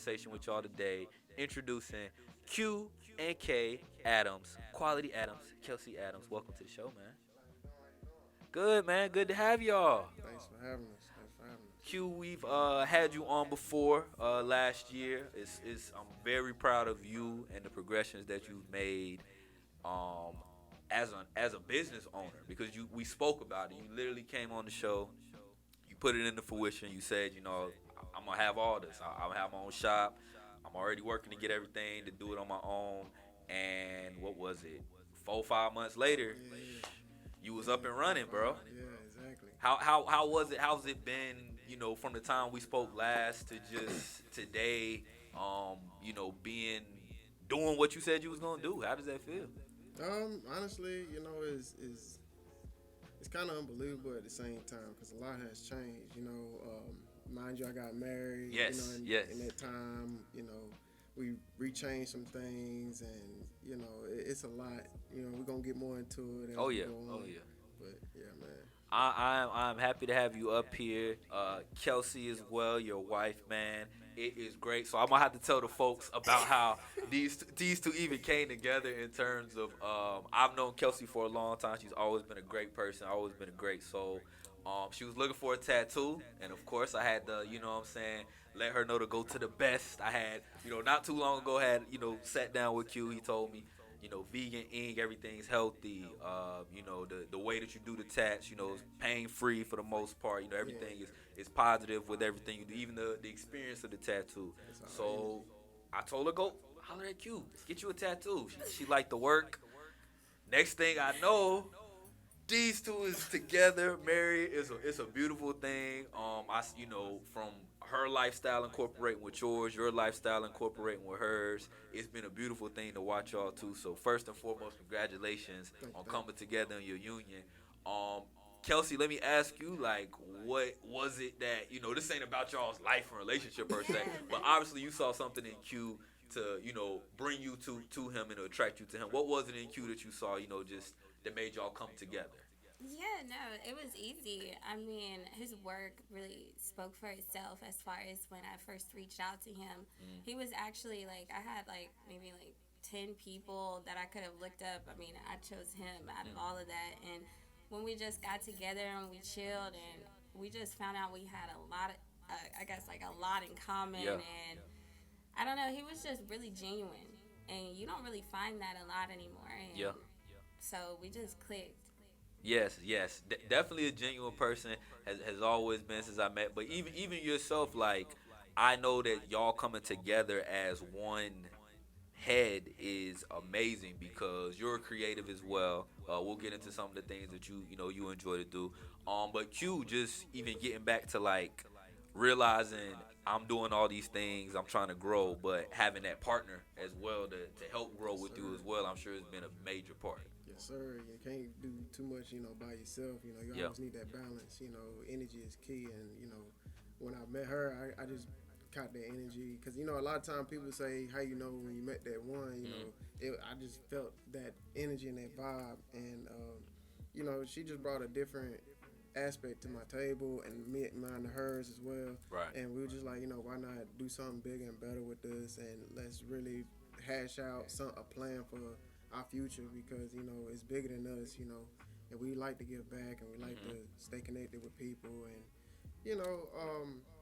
conversation with y'all today, introducing Q and K Adams, Quality Adams, Kelsey Adams. Welcome to the show, man. Good, man. Good to have y'all. Thanks for having us. Thanks for having us. Q, we've had you on before last year. I'm very proud of you and the progressions that you've made um, as a business owner because we spoke about it. You literally came on the show. You put it into fruition. You said, I'm gonna have all this. I'm gonna have my own shop. I'm already working to get everything to do it on my own. And what was it? 4 5 months later, Yeah, you was up yeah, and fly running, bro. by. Yeah, exactly. How was it? How's it been? From the time we spoke last to just today. Being doing what you said you was gonna do. How does that feel? Honestly, it's kind of unbelievable at the same time because a lot has changed. Mind you, I got married. Yes, yes. In that time, we rechanged some things, and it's a lot. We're gonna get more into it as Oh we yeah, go oh on. yeah. But yeah, man. I'm happy to have you up here, Kelsey as well, your wife, man. It is great. So I'm gonna have to tell the folks about how these two even came together in terms of I've known Kelsey for a long time. She's always been a great person, always been a great soul. She was looking for a tattoo, and of course I had to, what I'm saying, let her know to go to the best. I had, not too long ago, had sat down with Q. He told me vegan ink, everything's healthy. The way that you do the tats, is pain free for the most part. Yeah, Everything is positive with everything you do, even the experience of the tattoo. it's all So energy. I told her, go holler at Q, let's get you a tattoo. She liked the work. Next thing I know, these two is together, married. It's a beautiful thing. From her lifestyle incorporating with yours, your lifestyle incorporating with hers. It's been a beautiful thing to watch y'all too. So first and foremost, congratulations Thank you, on thank coming together in your union. Um, Kelsey, let me ask you, like, what was it that this ain't about y'all's life and relationship per se, but obviously you saw something in Q to bring you to him and to attract you to him. What was it in Q that you saw, just that made y'all come together? Yeah, no, it was easy. I mean, his work really spoke for itself as far as when I first reached out to him. Mm, He was actually like, I had like maybe like 10 people that I could have looked up. I mean, I chose him out of all mm, of that. And when we just got together and we chilled and we just found out we had a lot of, I guess, like a lot in yeah, common. And I don't know, he was just really genuine. And you don't really find that a lot anymore. yeah. And so we just clicked. Yes, yes, definitely a genuine person has always been since I met. But even yourself, like I know that y'all coming together as one head is amazing because you're creative as well. We'll get into some of the things that you enjoy to do. But Q just even getting back to like realizing I'm doing all these things, I'm trying to grow, but having that partner as well to help grow Yes, with you sir. as well, I'm sure it's been a major part. Yes, sir. You can't do too much, by yourself. You Yeah. always need that balance. Energy is key. And, when I met her, I just caught that energy. Because, a lot of times people say, how you know when you met that one, Mm, I just felt that energy and that vibe. And, she just brought a different aspect to my table and mine to hers as well. right. And we were just like, why not do something bigger and better with this, and let's really hash out a plan for our future because it's bigger than us, and we like to give back and we like to Hmm. stay connected with people, and you know,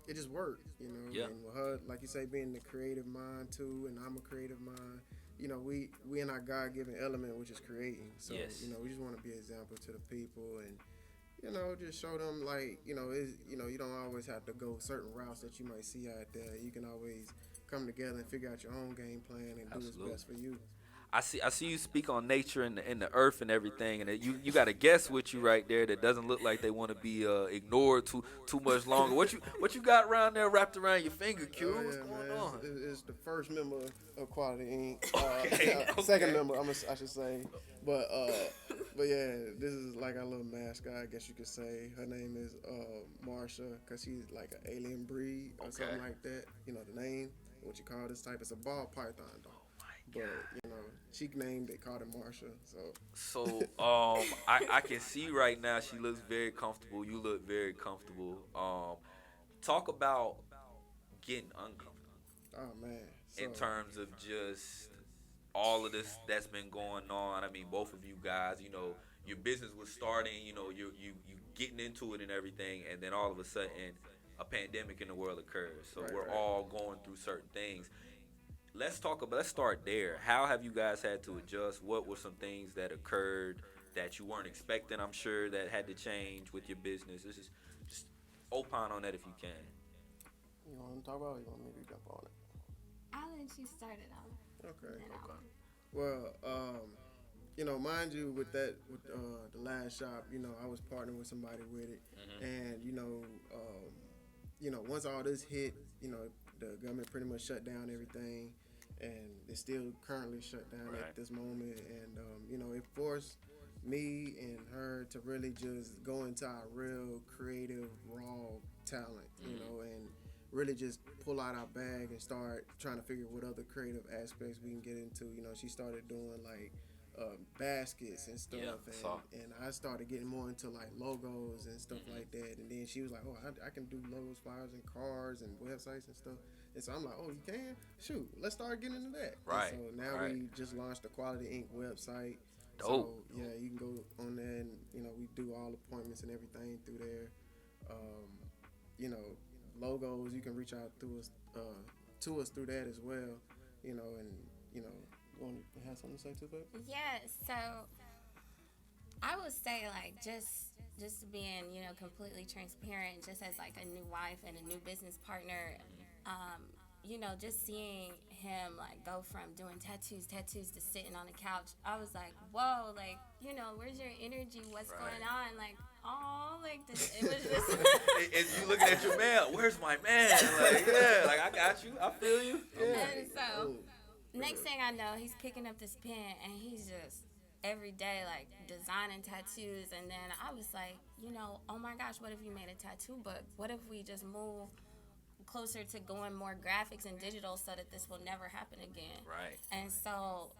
it just worked, Yeah. and with her, like you say, being the creative mind too, and I'm a creative mind. We in our God given element, which is creating. So Yes. we just want to be an example to the people, and just show them like you don't always have to go certain routes that you might see out there. You can always come together and figure out your own game plan and do what's Absolutely. best for you. I see you speak on nature and the earth and everything, and you got a guest with you right there that doesn't look like they want to be ignored too much longer. What you got around there wrapped around your finger, Oh Q? What's yeah, going man, on? it's the first member of Quality Inc. Okay, Second okay. member, I should say, but yeah, this is like our little mascot, I guess you could say. Her name is Marcia, cause she's like an alien breed or Okay. something like that. The name, what you call this type? It's a ball python though. Oh my But God. she named it, called it Marcia. So So I can see right now she looks very comfortable. You look very comfortable. Talk about getting uncomfortable. Oh man. in So terms of just all of this that's been going on. I mean, both of you guys, your business was starting, you getting into it and everything, and then all of a sudden a pandemic in the world occurs. So right, we're right. all going through certain things. Let's start there. How have you guys had to adjust? What were some things that occurred that you weren't expecting? I'm sure that had to change with your business. This is just opine on that if you can. You want to talk about it? You want me to jump on it? I'll let you start it off, Okay. and then Okay. I'll. Well, mind you, with that, with the last shop, I was partnering with somebody with it, Hmm. and once all this hit, the government pretty much shut down everything, and it's still currently shut down at Right. this moment, and it forced me and her to really just go into our real creative raw talent, Hmm. and really just pull out our bag and start trying to figure what other creative aspects we can get into. She started doing like baskets and Yeah, stuff, I and saw. and I started getting more into like logos and stuff like Hmm. that. And then she was like, "Oh, I can do logos, flyers, and cards and websites and stuff." And so I'm like, "Oh, you can? Shoot, let's start getting into that." And so Right. now Right. we just launched the Quality Ink website. Dope. So yeah, you can go on there, and we do all appointments and everything through there. Um, you know, Logos, you can reach out to us through that as well. And you know, you want to have something to say to that? Yeah, so I would say like just being completely transparent, just as like a new wife and a new business partner. Um, just seeing him like go from doing tattoos to sitting on the couch, I was like, whoa, like where's your energy? What's going Right. on? Like, oh, like this. It was just. And you looking at your man, where's my man? Like, yeah, like I got you, I feel you. I'm Yeah. And like, so oh, for next real. thing I know, he's picking up this pen and he's just every day like designing tattoos. And then I was like, oh my gosh, what if you made a tattoo book? What if we just move closer to going more graphics and digital so that this will never happen again? Right. And so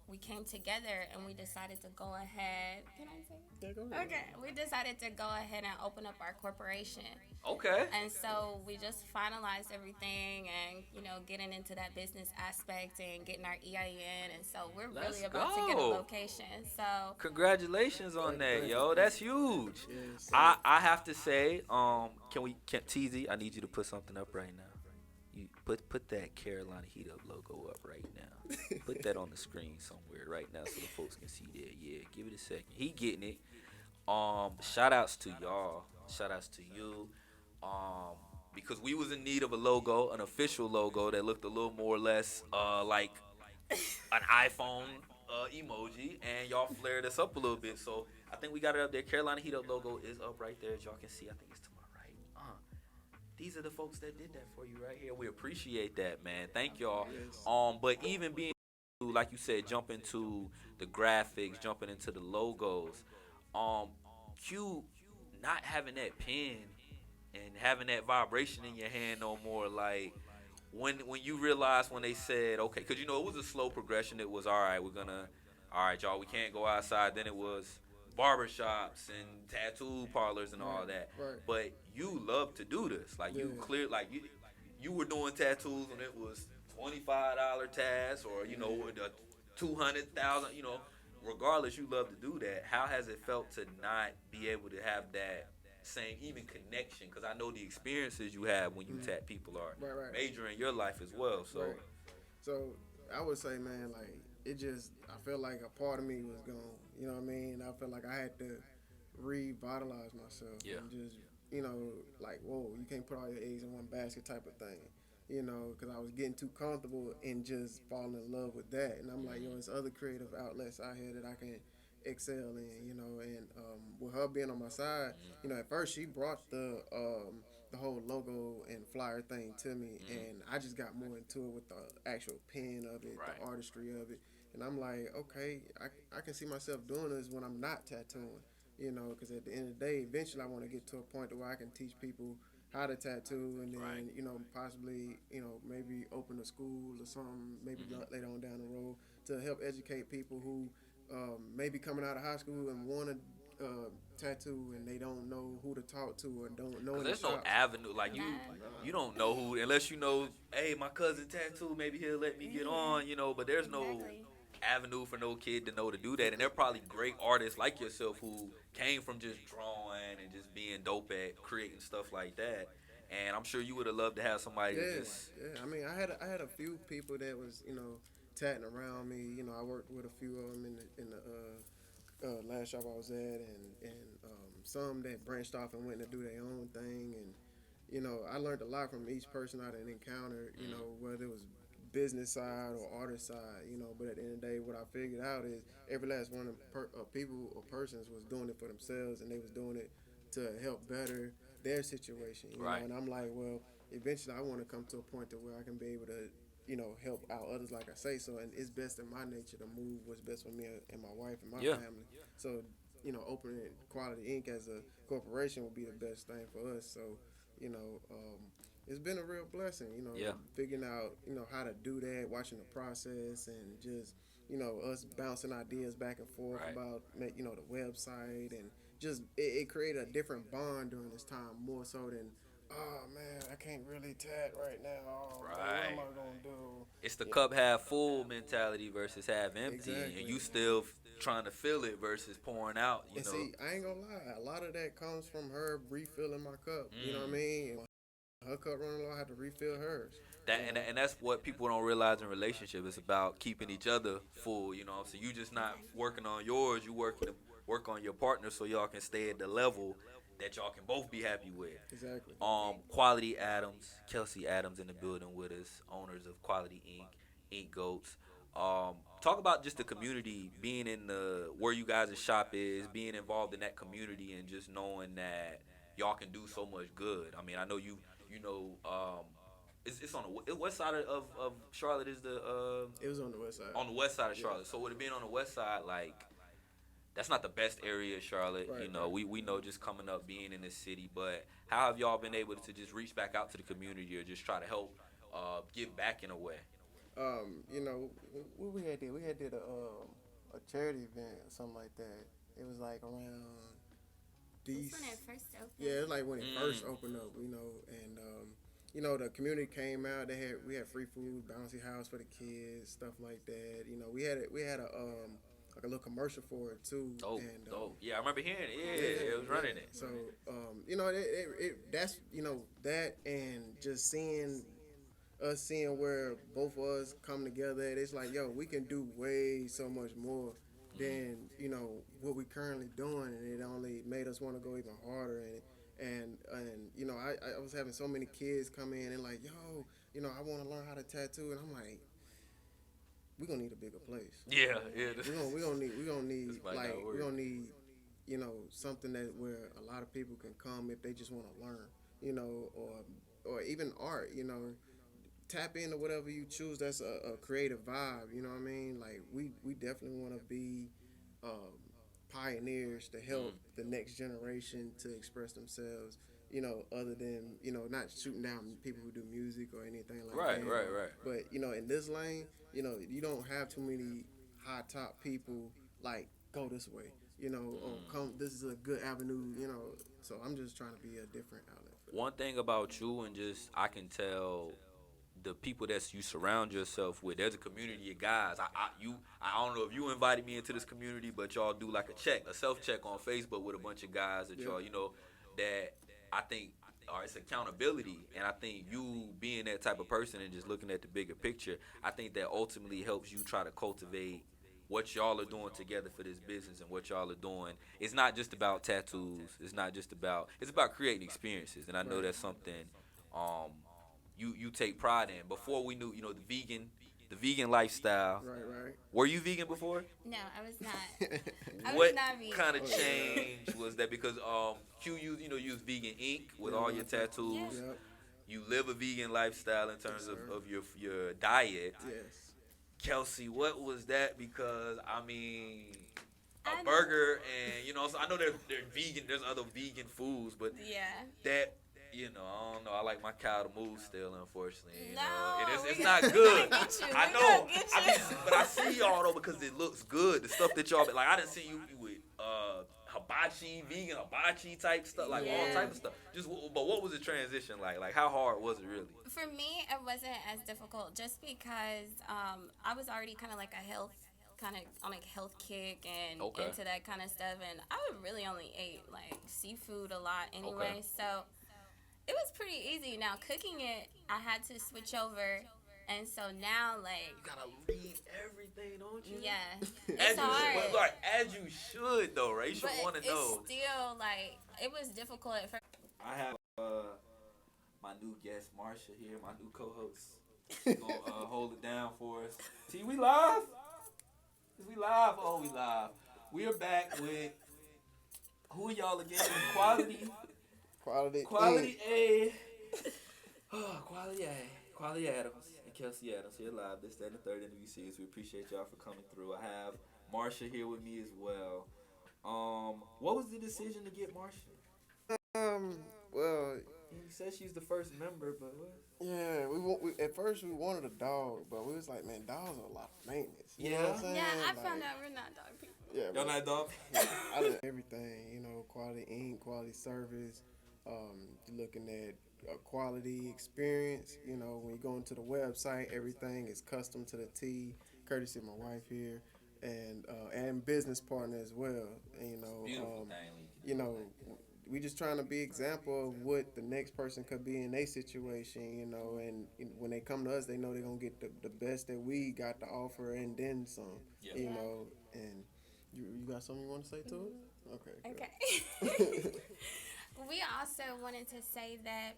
we came together and we decided to go ahead. Can I say Yeah, go it? ahead. Okay, we decided to go ahead and open up our corporation. Okay. And so we just finalized everything and, getting into that business aspect and getting our EIN. And so we're Let's really about to get a go. location. So, Congratulations on that, Thank you, yo. thank That's you. huge. Yes, sir. I have to say, can TZ? I need you to put something up right now. You put that Carolina Heat Up logo up right now. Put that on the screen somewhere right now so the folks can see that. Yeah, give it a second. He getting it. Shout outs to y'all. Shout outs to you. Um, because we was in need of a logo, an official logo that looked a little more or less like an iPhone emoji, and y'all flared us up a little bit. So I think we got it up there. Carolina Heat Up logo is up right there, as y'all can see. I think it's to my right. These are the folks that did that for you right here. We appreciate that, man. Thank y'all. Yes. But even being like you said, jump into the graphics, jumping into the logos. Um, Q not having that pen and having that vibration in your hand no more. Like when you realize when they said okay, because it was a slow progression. It was all right. All right, y'all. We can't go outside. Then it was barbershops and tattoo parlors and all Right. that. Right. But you love to do this. Like Yeah. you were doing tattoos when it was $25 tats or Yeah. the 200,000. Regardless, you love to do that. How has it felt to not be able to have that same even connection? Because I know the experiences you have when you Mm. tat people are Right. Right. major in your life as well. So Right. So I would say, man, like it just I feel like a part of me was gone. You know what I mean? I felt like I had to revitalize myself yeah. and just like whoa, you can't put all your eggs in one basket type of thing. Because I was getting too comfortable and just falling in love with that. And I'm like, yo, Hmm. there's other creative outlets out here that I can excel in. And with her being on my side, Hmm. at first she brought the whole logo and flyer thing to me, Hmm. and I just got more into it with the actual pen of it, the Right. artistry of it, and I'm like, okay, I can see myself doing this when I'm not tattooing, because at the end of the day, eventually I want to get to a point where I can teach people how to tattoo, and Right. then possibly maybe open a school or something, maybe Hmm. later on down the road to help educate people who may be coming out of high school and want to tattoo and they don't know who to talk to or don't know Cause any there's no shops. avenue like you Nah. don't know who unless you know. Hey, my cousin tattoo. Maybe he'll let me get Yeah. on. But there's no Exactly. avenue for no kid to know to do that. And they're probably great artists like yourself who came from just drawing and just being dope at creating stuff like that. And I'm sure you would have loved to have somebody to Yeah, just. yeah. I mean, I had a few people that was tatting around me. I worked with a few of them in the last job I was at, and some that branched off and went to do their own thing. And I learned a lot from each person I done encountered. Whether it was business side or artist side. But at the end of the day, what I figured out is every last one of people or persons was doing it for themselves, and they was doing it to help better their situation. Right. And I'm like, well, eventually I want to come to a point to where I can be able to help out others, like I say. So, and it's best in my nature to move what's best for me and my wife and my Yeah. family. So, opening Quality Inc. as a corporation would be the best thing for us. So, you know, um, it's been a real blessing, Yeah. figuring out, how to do that, watching the process, and just, us bouncing ideas back and forth Right. about, the website, and just it created a different bond during this time, more so than, oh man, I can't really tat right now. Oh man, what am Right. I gonna do? It's the Yeah, cup half full mentality versus half empty, and exactly. you still trying to fill it versus pouring out. And see, I ain't gonna lie, a lot of that comes from her refilling my cup. You know what I Mm. mean? Her cup running low, I had to refill hers. That You know. and that's what people don't realize in relationship. It's about keeping each other full. So you just not Exactly. working on yours. You work on your partner so y'all can stay at the level that y'all can both be happy with. Exactly. Quality Adams, Kelsey Adams in the building with us, owners of Quality Inc. Ink Goats. Talk about just the community, being in the where you guys' shop is, being involved in that community, and just knowing that y'all can do so much good. I mean, I know you know, it's on the west side of Charlotte is It was on the west side. on the west side of Yeah. Charlotte. So with it being on the west side, like that's not the best area of Charlotte. Right. We know just coming up being in this city, but how have y'all been able to just reach back out to the community or just try to help give back in a way? What we had did? We had did a charity event or something like that. It was like around This these. when it first opened. Yeah, it's like when it first Mm. opened up, and the community came out. We had free food, bouncy house for the kids, stuff like that. We had a like a little commercial for it too, Dope, and dope. Yeah, I remember hearing it. yeah, Yeah, it was yeah. running it. So that's that, and just seeing where both of us come together. It's like, yo, we can do way so much more than what we currently doing, and it only made us want to go even harder. And I was having so many kids come in and like, yo, I want to learn how to tattoo, and I'm like, we're gonna need a bigger place. Yeah, yeah. We're gonna need This might like not we're work. gonna need something that where a lot of people can come if they just want to learn, or even art, tap into whatever you choose. That's a creative vibe. You know what I mean? Like we definitely want to be um, pioneers to help Mm. the next generation to express themselves. Other than not shooting down people who do music or anything like Right, that. right, right. But in this lane, you don't have too many high top people like go this way. Or Mm. come. This is a good avenue. So I'm just trying to be a different outlet for One thing about you and just I can tell the people that you surround yourself with. There's a community of guys. I don't know if you invited me into this community, but y'all do like a self check on Facebook with a bunch of guys that that. y'all that I think it's accountability, and I think you being that type of person and just looking at the bigger picture, I think that ultimately helps you try to cultivate what y'all are doing together for this business and what y'all are doing. It's not just about tattoos. It's about creating experiences, and I know Right. that's something um you take pride in. Before we knew, the vegan lifestyle. Right. Right. Were you vegan before? No, I was not. I was What not vegan. kind of Oh, yeah. change was that? Because Q use vegan ink with Yeah, all my your tattoo. tattoos. Yeah. Yep. You live a vegan lifestyle in terms Yes, of, sir. of your diet. Yes. Kelsey, what was that? Because I mean, I a know. burger and so I know there's vegan. There's other vegan foods, but Yeah. that I don't know. I like my cow to move still, unfortunately. No, And it's we not gonna- good. we gonna get you. I We know. gonna get I mean, you. but I see y'all though because it looks good. The stuff that y'all like, I didn't see you with vegan hibachi type stuff, like all Yeah. type of stuff. But what was the transition like? Like, how hard was it really? For me, it wasn't as difficult just because I was already kind of like a health, kind of on a health kick and Okay. into that kind of stuff. And I really only ate like seafood a lot Okay. anyway. So it was pretty easy. Now, cooking it, I had to switch over. And so now, like, You gotta read everything, don't you? yeah, As it's you should, hard. like, as you should though, right? You should But want to it's know. still like, it was difficult at first. I have my new guest, Marcia, here, my new co-host. She's gonna hold it down for us. See, we live. Is we live? Oh, we live. We are back with who are y'all again? Quality, Quality. Quality A. Oh, Quality A. Quality Adams and Kelsey Adams here live. This, that, and the third interview series. We appreciate y'all for coming through. I have Marcia here with me as well. What was the decision to get Marcia? Well, You said she's the first member, but what? yeah, we at first we wanted a dog, but we was like, man, dogs are a lot of maintenance. You know Yeah. what I'm saying? Yeah, I Like, found out we're not dog people. Yeah, Y'all but not dog? I did everything. You know, quality ink, quality service. You're looking at a quality experience. You know, when you go into the website, everything is custom to the T. Courtesy of my wife here, and business partner as well. And, Beautiful thing. you know, we just trying to be example of what the next person could be in their situation, and when they come to us, they know they're gonna get the best that we got to offer and then some, Yeah. and you got something you want to say to it? Okay. Okay. We also wanted to say that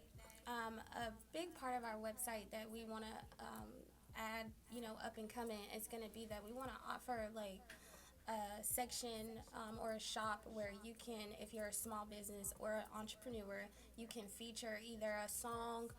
a big part of our website that we want to add, up and coming, is going to be that we want to offer like a section or a shop where you can, if you're a small business or an entrepreneur, you can feature either a song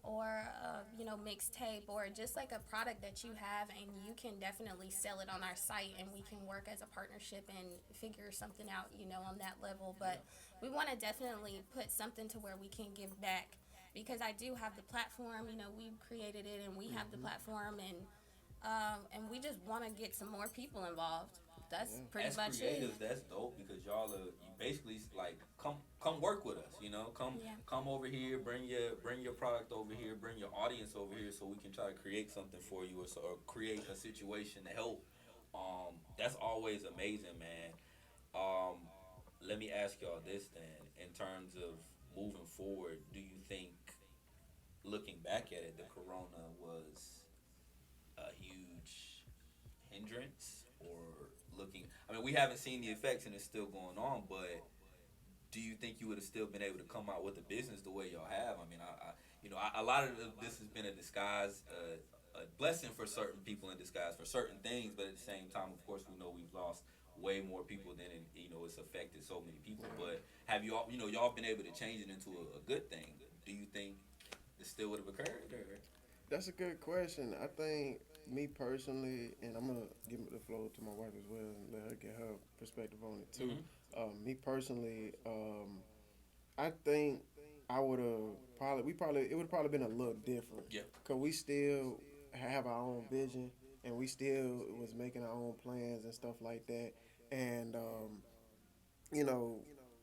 or a, mixtape or just like a product that you have, and you can definitely sell it on our site, and we can work as a partnership and figure something out, on that level. But we want to definitely put something to where we can give back, because I do have the platform, we've created it and we have the platform, and we just want to get some more people involved. That's pretty As much creatives, it. that's dope because y'all are you basically like come work with us. Come Yeah. come over here, bring your product over here, bring your audience over here, so we can try to create something for you, or create a situation to help. That's always amazing, man. Um, Let me ask y'all this then: in terms of moving forward, do you think, looking back at it, the Corona was a huge hindrance, or looking? I mean, we haven't seen the effects and it's still going on, but do you think you would have still been able to come out with a business the way y'all have? I mean, a lot of this has been a disguise, a blessing for certain people in disguise for certain things, but at the same time, of course, we know we've lost way more people than it's affected so many people. But have you all, y'all been able to change it into a good thing? Do you think it still would have occurred? Or? That's a good question. I think me personally, and I'm gonna give the floor to my wife as well and let her get her perspective on it too. Me personally, I think I would have it would have probably been a little different. Yeah. Cause we still have our own vision, and we still was making our own plans and stuff like that. And you know,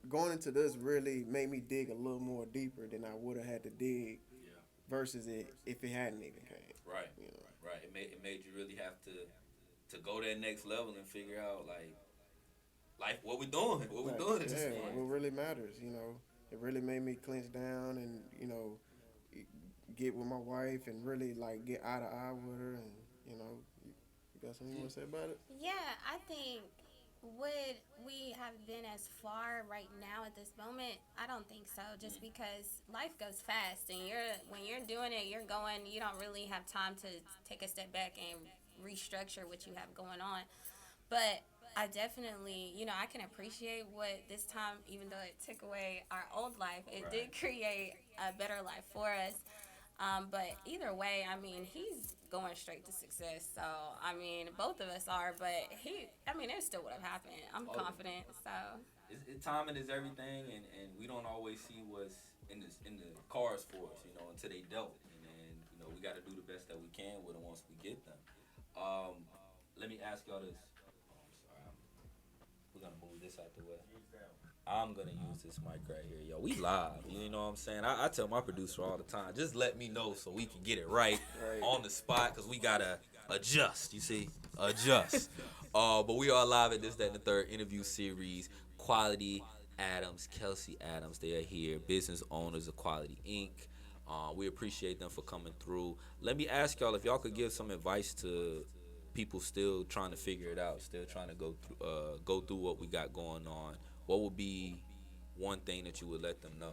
going into this really made me dig a little more deeper than I would have had to dig Yeah. versus it if it hadn't even came. Right. You know. Right. It made you really have to go that next level and figure out like what we doing, at this Yeah, point. what really matters, it really made me clench down and, get with my wife and really like get eye to eye with her and, you got something you want to say about it? Yeah, I think would we have been as far right now at this moment? I don't think so. Just because life goes fast, and when you're doing it, you're going. You don't really have time to take a step back and restructure what you have going on. But I definitely, I can appreciate what this time, even though it took away our old life, it Right. did create a better life for us. But either way, I mean, he's going straight to success. So, I mean, both of us are, but it still would have happened. I'm Oh, confident. So, timing is everything, and we don't always see what's in the cards for us, until they dealt, and then we got to do the best that we can with them once we get them. Let me ask y'all this. Oh, I'm sorry, we're gonna move this out the way. I'm gonna use this mic right here, yo. We live, you know what I'm saying? I tell my producer all the time, just let me know so we can get it right Right. on the spot, cause we gotta adjust. You see, adjust. But we are live at this, that, and the third interview series. Quality Adams, Kelsey Adams, they are here. Business owners of Quality Inc. We appreciate them for coming through. Let me ask y'all if y'all could give some advice to people still trying to figure it out, still trying to go through what we got going on. What would be one thing that you would let them know?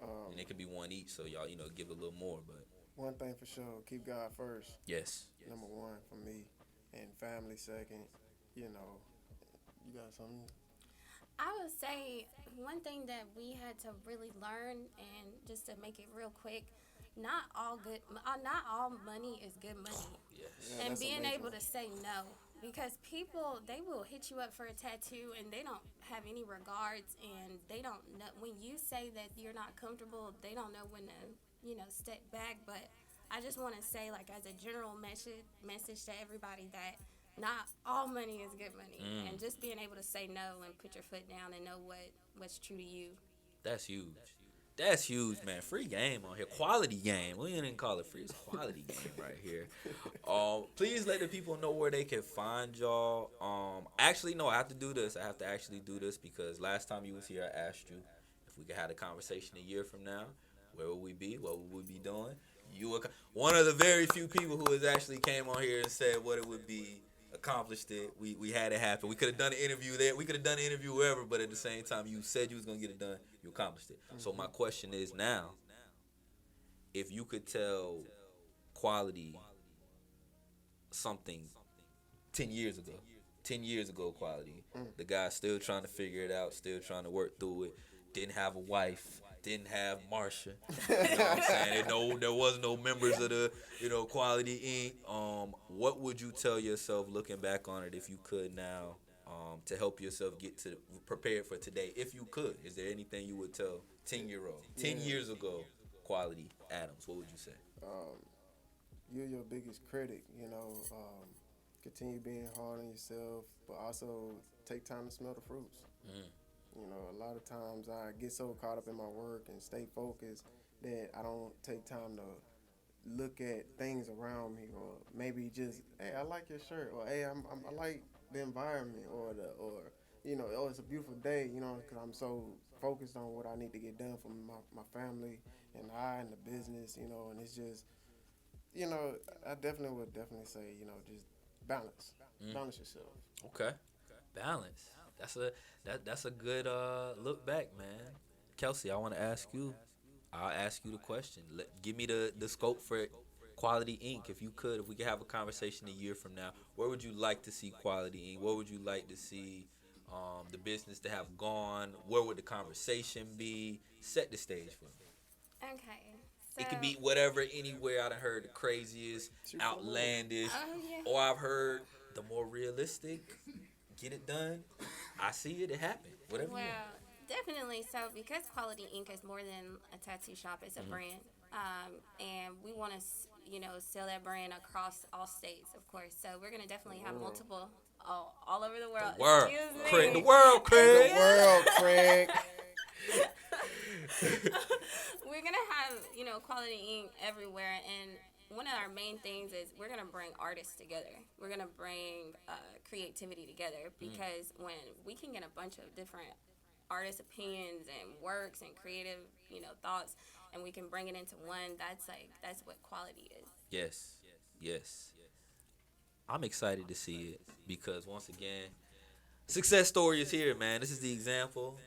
And it Um, could be one each, so y'all give a little more. But One thing for sure, keep God first. yes, Number one for me, and family second. You know, you got something. I would say one thing that we had to really learn, and just to make it real quick, not all money is good money, yes, Yeah, and that's a being major able one. to say no, because people, they will hit you up for a tattoo and they don't have any regards, and they don't know when you say that you're not comfortable. They don't know when to step back. But I just want to say, like, as a general message to everybody, that not all money is good money, mm, and just being able to say no and put your foot down and know what's true to you. that's huge. That's huge, man. Free game on here, quality game. We didn't even call it free. It's quality game right here. Please let the people know where they can find y'all. Actually, no, I have to do this. I have to actually do this because last time you was here, I asked you if we could have a conversation a year from now. Where would we be? What would we be doing? You were one of the very few people who has actually came on here and said what it would be. Accomplished it. We had it happen. We could have done an interview there. We could have done an interview wherever, but at the same time, you said you was gonna get it done. You accomplished it. So my question is now, if you could tell quality something 10 years ago. 10 years ago, quality. Mm. The guy's still trying to figure it out, still trying to work through it. Didn't have a wife, didn't have Marcia. You know what I'm saying? There was no members of the, Quality Inc. What would you tell yourself looking back on it if you could now, to help yourself get to prepared for today? If you could, is there anything you would tell 10-year-old, ten Yeah. years ago, Quality Adams? What would you say? Um, you're your biggest critic. Continue being hard on yourself, but also take time to smell the fruits. Mm. A lot of times I get so caught up in my work and stay focused that I don't take time to look at things around me, or maybe just, hey, I like your shirt, or hey, I like the environment, or it's a beautiful day, because I'm so focused on what I need to get done for my family and the business, and it's just, I definitely would definitely say, just balance, Mm. balance yourself. Okay. Balance. That's a good look back, man. Kelsey, I want to ask you. I'll ask you the question. Give me the scope for Quality Inc. If you could, if we could have a conversation a year from now, where would you like to see Quality Inc.? Where would you like to see the business to have gone? Where would the conversation be? Set the stage for me. Okay, so It could be whatever, anywhere. I done heard the craziest, Shoot for the moon. outlandish, oh yeah. or I've heard the more realistic. Get it done. I see it. It happened. Whatever you want. Well, definitely. So, because Quality Ink is more than a tattoo shop, it's a brand. And we want to, sell that brand across all states, of course. So, we're going to definitely have World. multiple, all over the world. The world, Excuse Craig. The me. world, The Craig. world, Craig. We're going to have, Quality Ink everywhere. And one of our main things is we're going to bring artists together. We're going to bring creativity together, because when we can get a bunch of different artist opinions and works and creative, thoughts, and we can bring it into one, that's what quality is. Yes, yes. I'm excited to see it because once again, success story is here, man. This is the example.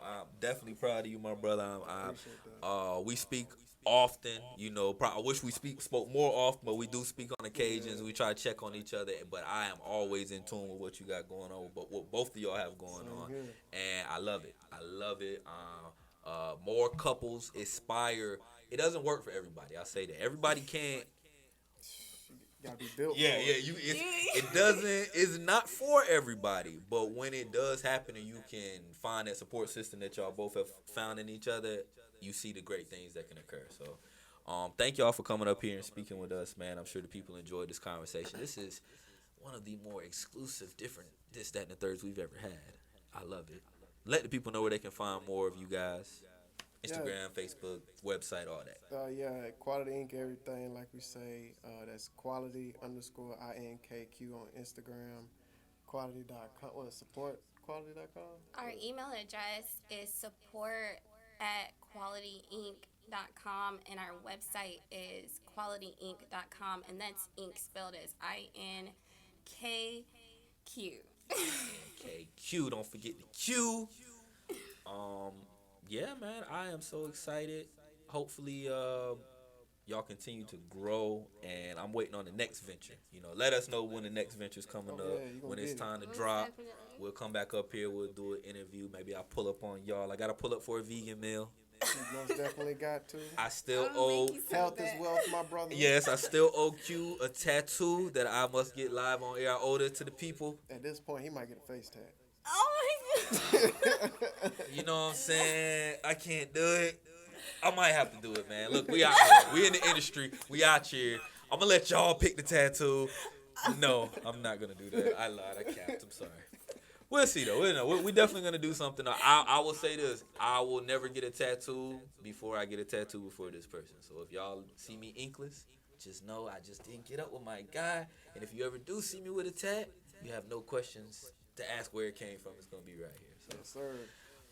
I'm definitely proud of you, my brother. Appreciate that. We speak often, I wish we spoke more often, but we do speak on occasions. Yeah. We try to check on each other, but I am always in tune with what you got going on, but what both of y'all have going Same on, here. and I love it. I love it. More couples aspire. It doesn't work for everybody. I say that everybody can't. You gotta be built Yeah, for yeah. it. It doesn't. It's not for everybody. But when it does happen, and you can find that support system that y'all both have found in each other, you see the great things that can occur. So, thank y'all for coming up here and speaking with us, man. I'm sure the people enjoyed this conversation. This is one of the more exclusive, different this, that, and the thirds we've ever had. I love it. let the people know where they can find more of you guys. Yeah, Instagram, Facebook, website, all that. yeah, Quality Ink, everything, like we say, that's quality underscore INKQ on Instagram, quality.com, what, support quality.com? Our email address is support at qualityinc.com, and our website is qualityinc.com, and that's ink spelled as INKQ. INKQ. Don't forget the Q. Um, yeah, man, I am so excited. Hopefully, y'all continue to grow, and I'm waiting on the next venture. Let us know when the next venture's coming Oh, up. yeah, you gonna When it's get it. time to Most drop, definitely. we'll come back up here. We'll do an interview. Maybe I'll pull up on y'all. I gotta pull up for a vegan meal. You most definitely got to. I still I'm gonna owe. make you some Health of is that. wealth, my brother. Yes, I still owe Q a tattoo that I must get live on air. I owe it to the people. At this point, he might get a face tag. Oh my god. You know what I'm saying? I can't do it. I might have to do it, man. Look, we out here. We in the industry. We out here. I'm gonna let y'all pick the tattoo. No, I'm not gonna do that. I lied. I capped. I'm sorry. We'll see though. We'll know. We definitely gonna do something. I will say this. I will never get a tattoo before I get a tattoo before this person. So if y'all see me inkless, just know I just didn't get up with my guy. And if you ever do see me with a tat, you have no questions to ask where it came from. It's gonna be right here. So Yes, sir.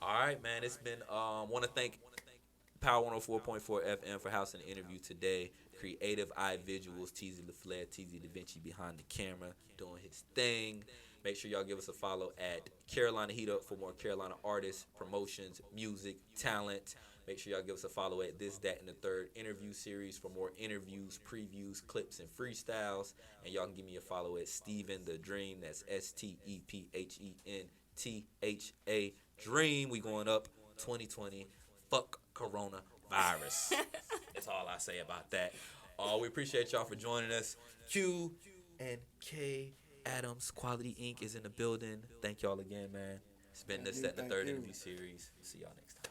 all right, man. It's been want to thank Power 104.4 FM for housing the interview today. Creative Eye Visuals, TZ LaFleur, TZ Da Vinci behind the camera, doing his thing. Make sure y'all give us a follow at Carolina Heat Up for more Carolina artists, promotions, music, talent. Make sure y'all give us a follow at This, That, and the Third interview series for more interviews, previews, clips, and freestyles. And y'all can give me a follow at Steven the Dream. That's STEPHENTHA Dream. We going up 2020. Fuck coronavirus. That's all I say about that. We appreciate y'all for joining us. Q and K Adams Quality Inc. is in the building. Thank y'all again, man. It's been Thank This, you, That, and the thank Third you. interview series. See y'all next time.